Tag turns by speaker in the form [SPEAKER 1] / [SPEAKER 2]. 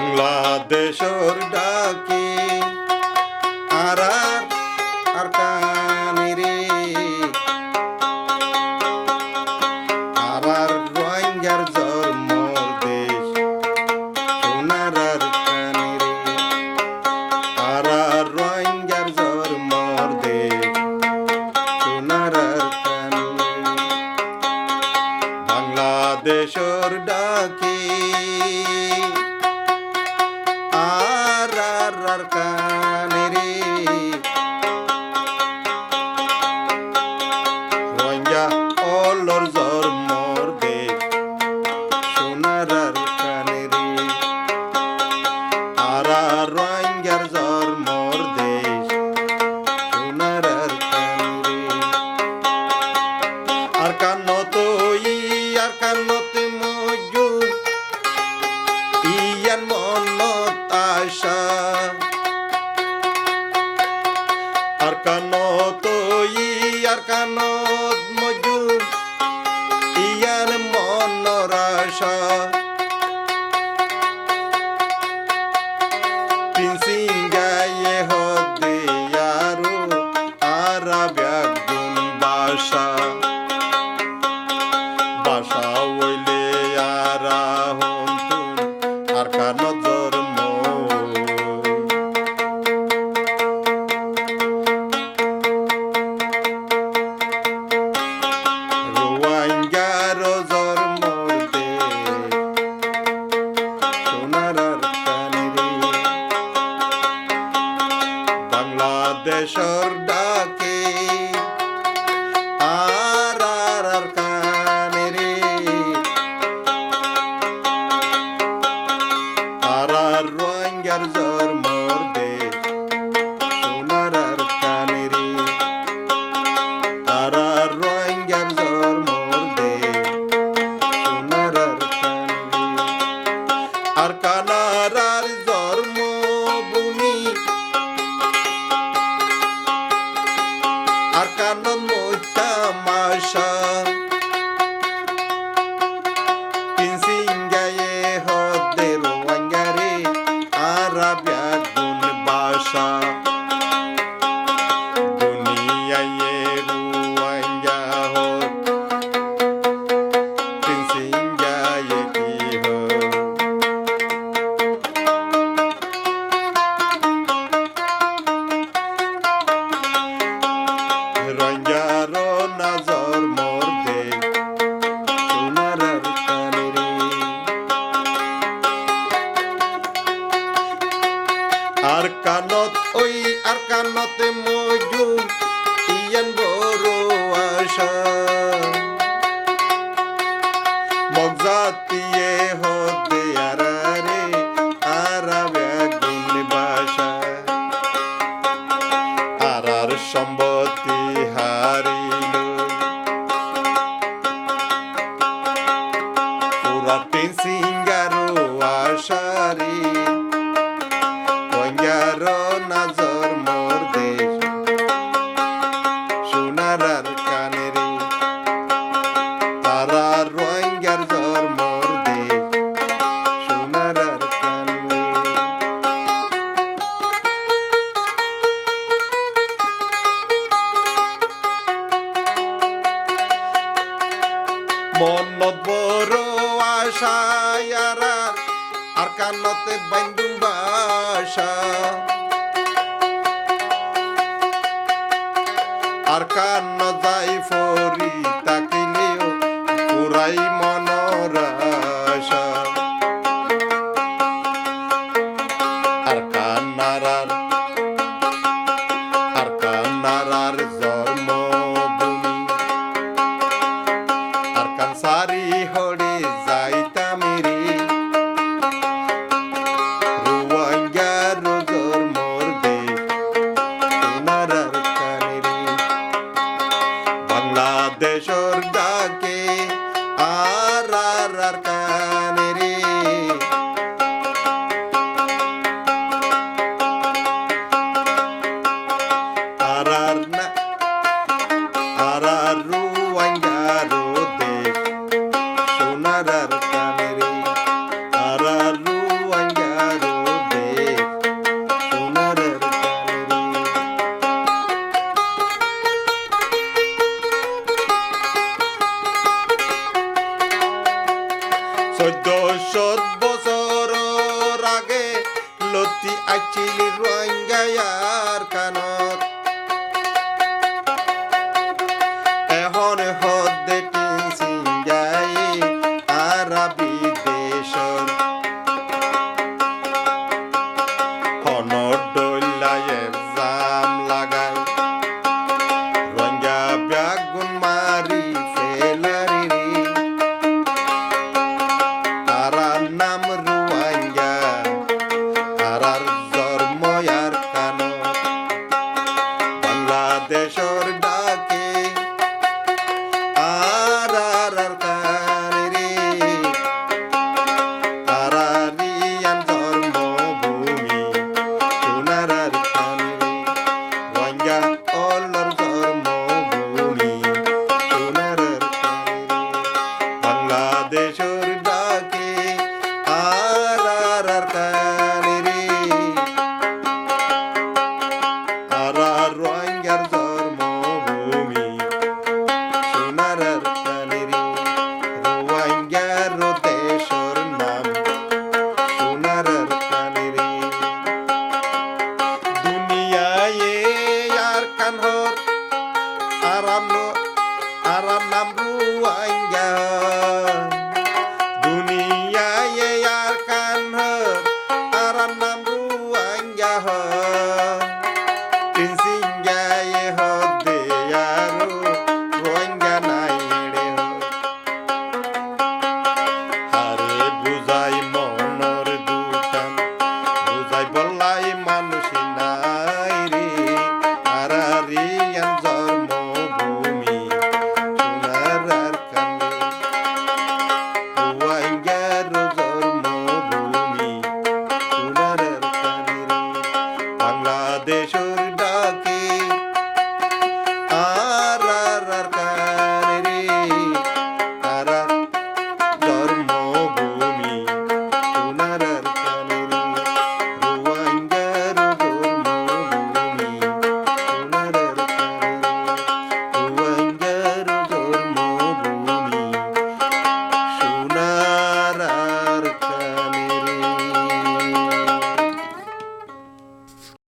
[SPEAKER 1] বাংলাদেশের ডাকি আর আর কানি রে আর রোহিঙ্গার জন্মর দেশ সোনার কানি রে আর রোহিঙ্গার জন্মর দেশ সোনার কানি বাংলাদেশের ডাকি আর কানে রে রোহিঙ্গা অলর জন্মর দেশ সোনার কানে রে আর রোহিঙ্গার জন্মর দেশ সোনার কানে রে আর কান্নত আর কান্নত মজু ইয়ান মনত আশা আর কানত মজু ইয়ান মনৰ আশা পিনসিঙ্গায়ে হদে আরো আরাব্যাগুন বাসা বাসা হইলে আরা হন্তুন আর কানত জন্ম রোহিঙ্গার জন্মর দেশ সোনার কানে রে বাংলাদেশের ডাকে আর কানে রে আর রোহিঙ্গার জন্মর দেশ সোনার কানে রে আর রোহিঙ্গার জন্মর দেশ সোনার কানে রে আর কানার জন্মভূমি আর কানন মইতামাশা পিনসিঙ্গায়ে হদে রোহিঙ্গা রে আরাব্যাগুন বাসা দুনিয়ায়ে রোহিঙ্গা হদ পিনসিঙ্গায়ে কি হদ রোহিঙ্গার নজর মোর দেশ সোনার কানে রে আর কানত আর কানতে মজু ইয়ান বড় আশা মগজাতিয়ে হদে আরা রে আরাব্যাগুন বাসা আর সম্পত্তি হারিল পুরা পিনসিঙ্গার আশারি রোহিঙ্গার নজর মোর দেশ সোনার কানে রে আর রোহিঙ্গার জন্মর দেশ সোনার কানে রে মনত বড় আশা আর কানতে বাইন্দুন বাসা আর কান যাই ফরি তাকিলেও পুরাই মনৰ আশা আর কানার জন্মভূমি আর কানসারি হরে যাইতামি রে রোহিঙ্গার জন্মর দেশ সোনার কানে রে বাংলাদেশের ডাকে আর আর কানে রে আর না আর রুয়াঙ্গারো দেখ সোনার আর কানে রে আর রুয়াঙ্গারো দেখ সোনার আর কানে রে 1400 বছর আগে লতি আইছিল রোহিঙ্গায়ার কানো